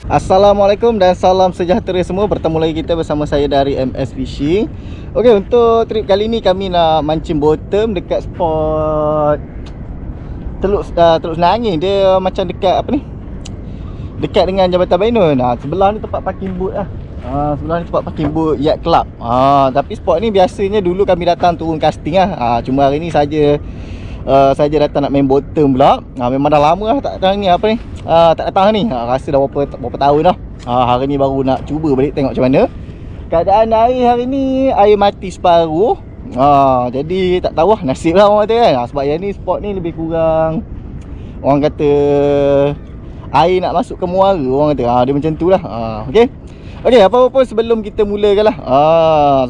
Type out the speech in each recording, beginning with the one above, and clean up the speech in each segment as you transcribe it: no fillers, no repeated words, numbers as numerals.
Assalamualaikum dan salam sejahtera semua. Bertemu lagi kita bersama saya dari MS Fishing. Okey, untuk trip kali ni kami nak mancing bottom dekat spot Teluk Senangin. Dia macam dekat apa ni? Dekat dengan Jambatan Bainun. Sebelah ni tempat parking boat lah. Sebelah ni tempat parking boat Yacht Club. Tapi spot ni biasanya dulu kami datang turun casting lah. Cuma hari ni saja datang nak main bottom pula. Memang dah lama lah tak datang ni apa ni. Tak datang ni. Rasa dah berapa tahun dah. Hari ni baru nak cuba balik tengok macam mana. Keadaan air hari ni air mati separuh. Jadi tak tahu lah, nasib lah orang kata kan. Sebab yang ni spot ni lebih kurang orang kata air nak masuk ke muara orang kata. Dia macam tu lah. Okey, apa-apa pun sebelum kita mulakan lah.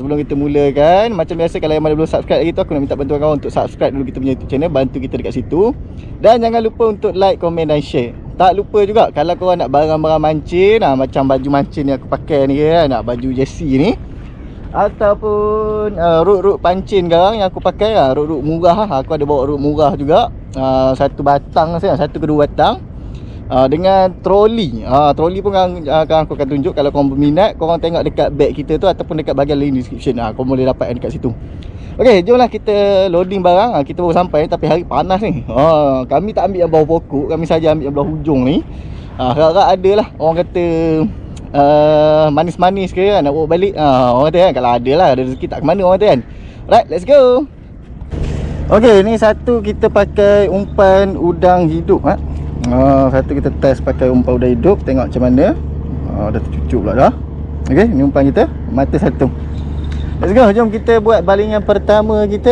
Sebelum kita mulakan, macam biasa kalau yang mana belum subscribe lagi tu, aku nak minta bantuan kawan untuk subscribe dulu kita punya YouTube channel. Bantu kita dekat situ. Dan jangan lupa untuk like, komen dan share. Tak lupa juga kalau korang nak barang-barang mancing, macam baju mancing yang aku pakai ni kan, baju jersey ni, ataupun rod pancing sekarang yang aku pakai, rod murah. Aku ada bawa rod murah juga, satu batang saja, satu ke dua batang, dengan troli. Troli pun akan aku akan tunjuk. Kalau korang berminat, korang tengok dekat bag kita tu ataupun dekat bahagian link description. Korang boleh dapat dekat situ. Okey, jomlah kita loading barang. Kita baru sampai tapi hari panas ni. Kami tak ambil yang bawah pokok, kami saja ambil yang belah hujung ni. Harap-harap ada lah orang kata manis-manis ke kan, nak bawa balik. Orang kata kan, kalau ada lah, ada rezeki tak ke mana orang kata kan. Alright, let's go. Okey, ni satu kita pakai umpan udang hidup. Satu kita test pakai umpan udang hidup, tengok macam mana. Dah tercucuk pula dah. Okey, ni umpan kita, mata satu. Let's go, jom kita buat balingan pertama kita.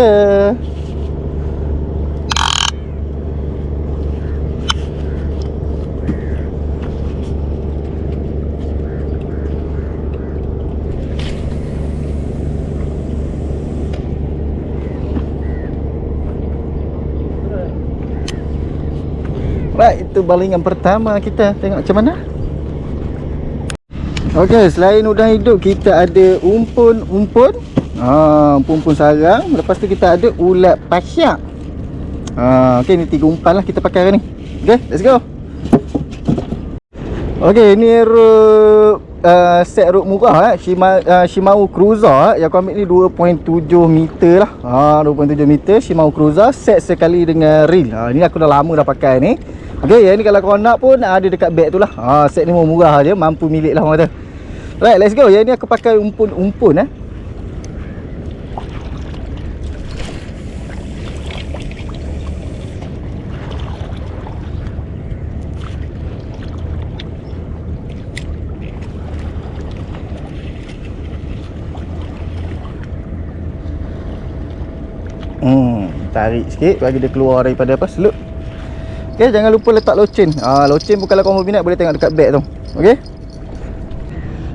Right, itu balingan pertama kita. Tengok macam mana. Okey, selain udang hidup kita ada umpun sarang. Lepas tu kita ada ulat pasyak. Okey, ni 3 umpan lah kita pakai hari ni. Okey, let's go. Okey, ni set rod murah Shimano Cruiser yang aku ambil ni 2.7 meter lah. 2.7 meter Shimano Cruiser, set sekali dengan reel. Ni aku dah lama dah pakai ni. Okey, yang ni kalau korang nak pun ada dekat bag tu lah. Set ni murah je, mampu milik lah orang kata. Right, let's go. Yang ni aku pakai umpun. Tarik sikit bagi dia keluar daripada selut. Okey, jangan lupa letak loceng. Loceng pun kalau korang berminat boleh tengok dekat bag tu. Okey.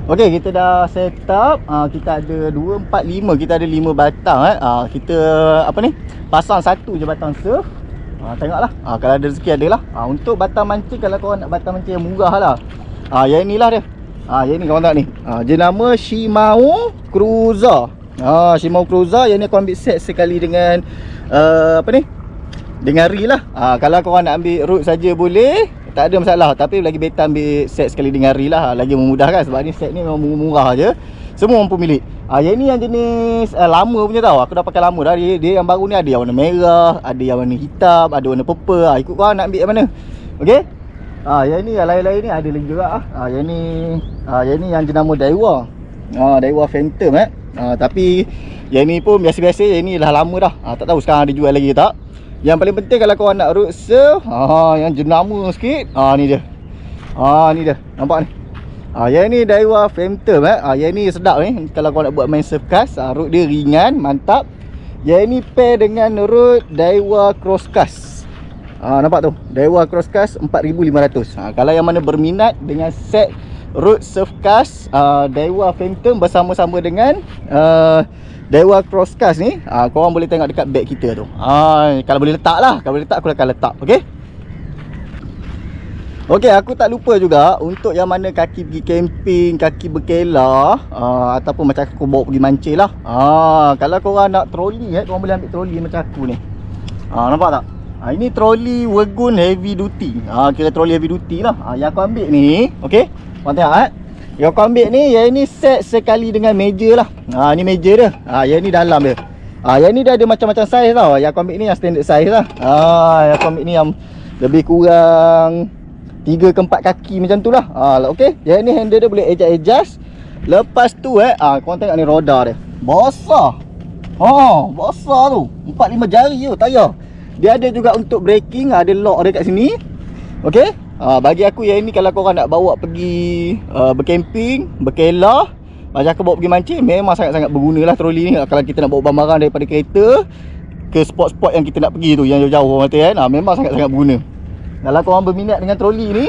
Okey, kita dah set up. Kita ada 2, 4, 5. Kita ada 5 batang. Kita apa ni, pasang satu je batang surf. Tengoklah. Kalau ada rezeki adalah. Untuk batang mancing, kalau korang nak batang mancing yang murah lah. Yang inilah dia. Yang ni korang tengok ni. Jenama Shimano Cruiser. Shimano Cruiser. Yang ni aku ambil set sekali dengan apa ni, dengan reel lah. Kalau korang nak ambil rod saja boleh, tak ada masalah. Tapi lagi better ambil set sekali dengan reel lah, lagi memudahkan. Sebab ni set ni memang murah je, semua mampu milik. Yang ni yang jenis lama punya tau. Aku dah pakai lama dah. Dia yang baru ni ada yang warna merah, ada yang warna hitam, ada warna purple. Ikut korang nak ambil yang mana. Okey. Yang ni yang lain-lain ni ada lagi juga. Yang ni yang jenama Daiwa. Daiwa Phantom tapi yang ni pun biasa-biasa. Yang ni dah lama dah. Tak tahu sekarang ada jual lagi ke tak. Yang paling penting kalau korang nak rod surf, yang jenama sikit, ni dia. Ni dia. Nampak ni. Yang ni Daiwa Phantom. Yang ni sedap ni kalau korang nak buat main surf cast. Rod dia ringan, mantap. Yang ni pair dengan rod Daiwa Crosscast. Nampak tu, Daiwa Crosscast 4,500. Kalau yang mana berminat dengan set rod surf cast Daiwa Phantom bersama-sama dengan Daiwa Crosscast ni, korang boleh tengok dekat bag kita tu. Kalau boleh letak lah. Kalau boleh letak, aku akan letak. Okey. Okey, aku tak lupa juga untuk yang mana kaki pergi camping, kaki berkelah, ataupun macam aku bawa pergi mancing lah. Kalau korang nak troli, korang boleh ambil troli macam aku ni. Nampak tak? Ini troli Wagon Heavy Duty. Kira troli heavy duty lah. Yang aku ambil ni, okey, Korang tengok yang aku ambil ni, yang ni set sekali dengan meja lah. Ni meja dia. Yang ni dalam dia. Yang ni dia ada macam-macam saiz tau. Yang aku ambil ni yang standard saiz lah. Yang aku ambil ni yang lebih kurang 3 ke 4 kaki macam tu lah. Okey. Yang ni handle dia boleh adjust. Lepas tu korang tengok ni roda dia. Besar. Besar tu. 4-5 jari tu tayar. Dia ada juga untuk braking, ada lock dia kat sini. Okey. Bagi aku yang ni kalau korang nak bawa pergi bercamping, berkelah, macam aku bawa pergi mancing, memang sangat-sangat berguna lah troli ni. Kalau kita nak bawa barang daripada kereta ke spot-spot yang kita nak pergi tu, yang jauh-jauh kan, memang sangat-sangat berguna. Kalau korang berminat dengan troli ni,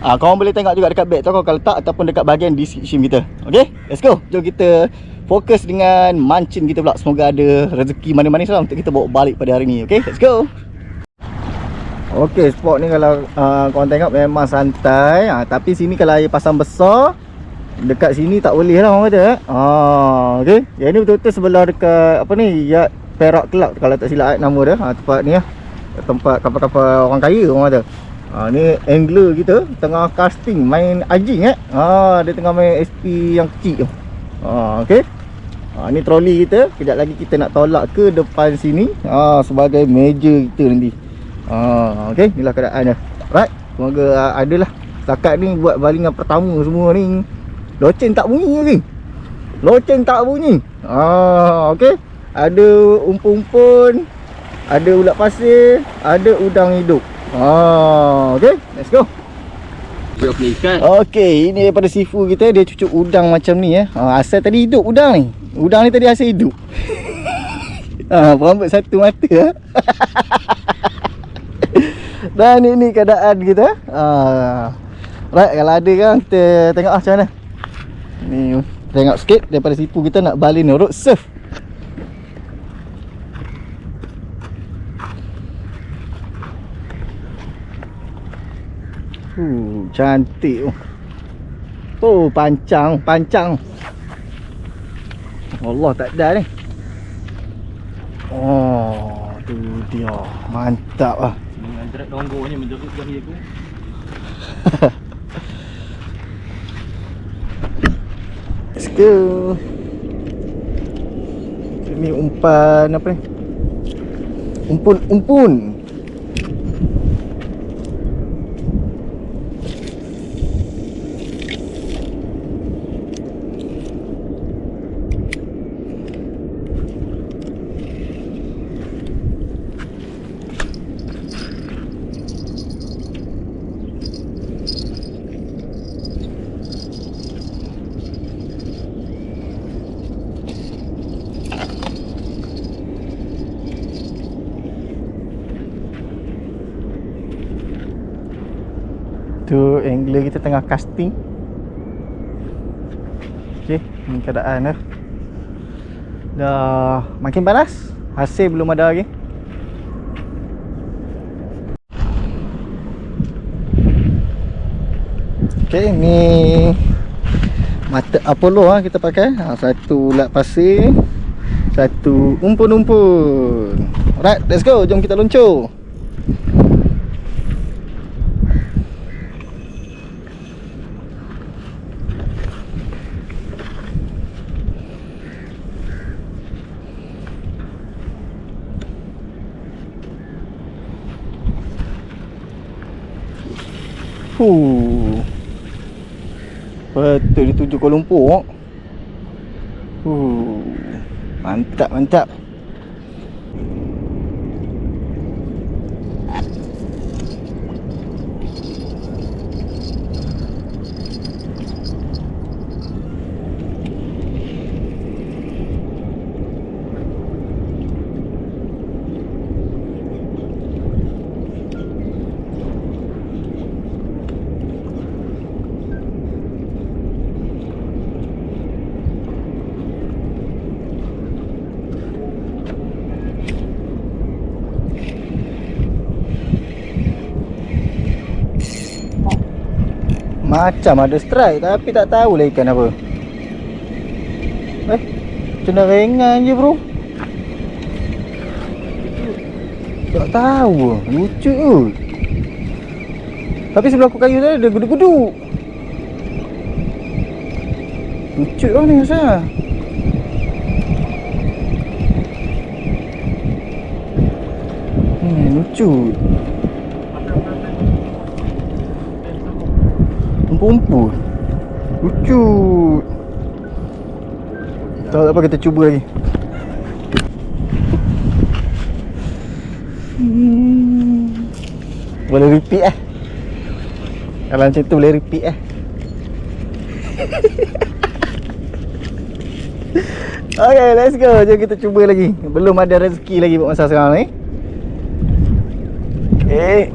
korang boleh tengok juga dekat bag tu korang letak, ataupun dekat bahagian description kita. Okay, let's go. Jom kita fokus dengan mancing kita pula. Semoga ada rezeki manis-manis lah untuk kita bawa balik pada hari ni. Okay, let's go. Okay, spot ni kalau korang tengok memang santai. Tapi sini kalau air pasang besar, dekat sini tak boleh lah orang kata. Okay, yang ni betul-betul sebelah dekat apa ni, Yacht Perak Club kalau tak silap nama dia. Tempat ni lah, tempat kapal-kapal orang kaya orang kata. Ni angler kita tengah casting, main anjing dia tengah main SP yang kecil tu. Okay, ni troli kita. Kejap lagi kita nak tolak ke depan sini sebagai meja kita nanti. Okay, inilah keadaan dia. Right, semoga adalah. Setakat ni buat balingan pertama semua ni, loceng tak bunyi lagi. Loceng tak bunyi. Okay, ada umpun-umpun, ada ulat pasir, ada udang hidup. Okay, let's go. Okay, ini daripada sifu kita. Dia cucuk udang macam ni asal tadi hidup udang ni. Udang ni tadi asal hidup. Berambut satu mata. Dan ini keadaan kita. Right, kalau ada kan kita tengok macam mana. Ni tengok sikit daripada sipu kita nak balin road surf. Cantik tu. Pancang. Allah tak ada ni. Tu dia. Mantap lah. Dengan jerat donggonya menjerut jari aku. Let's go. Ini umpan apa ni? Umpun. Tu angler kita tengah casting. Okay, ni keadaan dah makin panas. Hasil belum ada lagi. Okay, ni mata Apollo kita pakai. Satu ulat pasir, satu umpun-umpun. Alright, let's go. Jom kita luncur. Betul dituju Kuala Lumpur. Mantap. Macam ada strike tapi tak tahu lah ikan apa. Kena rengan je bro. Tak tahu. Lucu tu. Tapi sebelah aku kayu tadi ada gudu-gudu. Lucu lah ni rasa. Lucu. Umpu-umpu. Lucu. Tak apa, kita cuba lagi. Boleh repeat eh. Kalau macam tu boleh repeat eh. Okay, let's go. Jom kita cuba lagi. Belum ada rezeki lagi buat masa sekarang ni. Okay.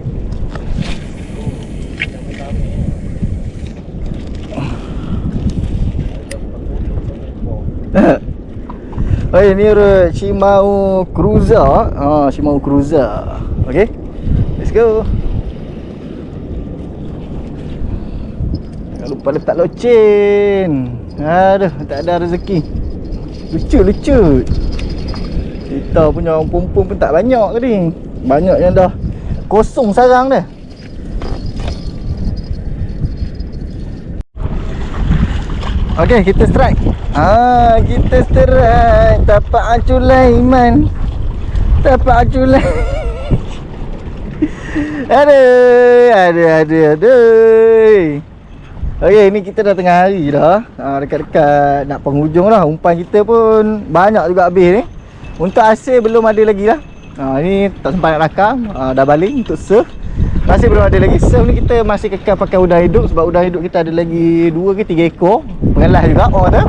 Oh, ini Shimano Cruiser. Shimano Cruiser. Okay, let's go. Jangan lupa letak loceng. Aduh, tak ada rezeki. Lucu. Kita punya orang perempuan pun tak banyak ke ni. Banyak yang dah kosong sarang dah. Okay, kita strike. Kita strike. Tapak aculai iman. Tapak aculai. Aduh. Okay, ni kita dah tengah hari dah. Dekat-dekat nak penghujung dah. Umpan kita pun banyak juga habis ni. Untuk hasil belum ada lagi lah. Ni tak sempat nak rakam. Dah baling untuk surf. Masih belum ada lagi. Surf ni kita masih kekal pakai udang hidup. Sebab udang hidup kita ada lagi 2 ke 3 ekor. Pengelas juga orang kata.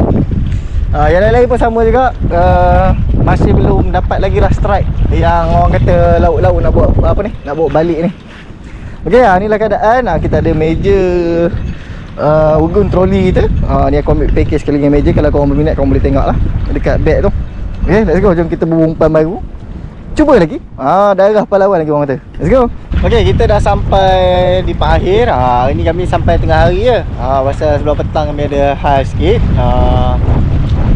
Yang lain-lain pun sama juga. Masih belum dapat lagi lah strike yang orang kata laut-laut nak buat apa ni, nak bawa balik ni. Okay, inilah keadaan. Kita ada meja Ugun troli kita. Ni aku ambil package sekali dengan meja. Kalau korang berminat, korang boleh tengok lah dekat bag tu. Okay, let's go. Jom kita berburu umpan baru. Cuba lagi. Darah pahlawan lagi orang kata. Let's go. Okay, kita dah sampai di Pahir. Ini kami sampai tengah hari je. Pasal sebelah petang kami ada hal sikit.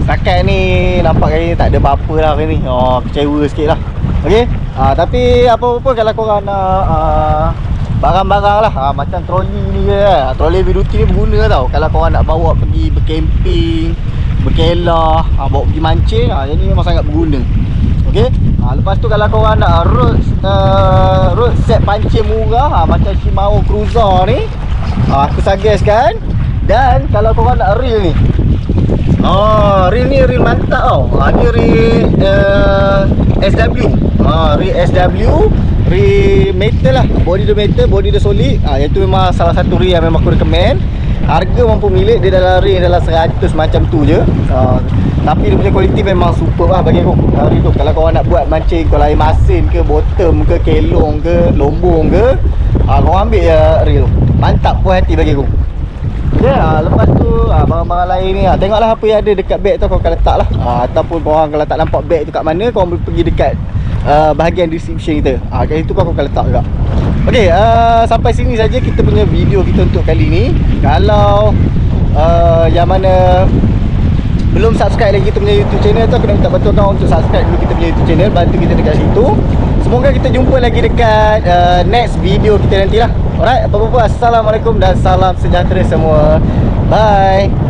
Setakat ni nampak kali tak ada apa-apa lah hari ni. Kecewa sikit lah. Okay, tapi apa-apa kalau korang nak barang-barang lah, macam troli ni ke, troli Viduti ni berguna tau. Kalau korang nak bawa pergi bercamping, berkelah, bawa pergi mancing, jadi memang sangat berguna. Okay, lepas tu kalau korang nak road set pancing murah, macam Shimano Cruiser ni, aku suggestkan. Dan kalau korang nak reel ni, reel ni reel mantap tau. Ni reel SW, reel SW, reel metal lah. Body dia metal, body dia solid. Yang tu memang salah satu reel yang memang aku recommend. Harga mampu milik dia dalam range dalam 100 macam tu je. Tapi dia punya kualiti memang super lah bagi aku. Hari tu kalau korang nak buat mancing kalau air masin ke, bottom ke, kelong ke, lombong ke, korang ambil je reel tu. Mantap, puas hati bagi aku. Lepas tu barang-barang lain ni, tengoklah apa yang ada dekat beg tu korang letak lah. Ataupun korang kalau tak nampak beg tu kat mana, korang boleh pergi dekat bahagian description kita. Kat situ korang letak juga. Okay, sampai sini saja kita punya video kita untuk kali ni. Kalau yang mana belum subscribe lagi kita punya YouTube channel tu, aku nak minta bantuan korang untuk subscribe dulu kita punya YouTube channel. Bantu kita dekat situ. Semoga kita jumpa lagi dekat next video kita nantilah. Alright, apa-apa, assalamualaikum dan salam sejahtera semua. Bye.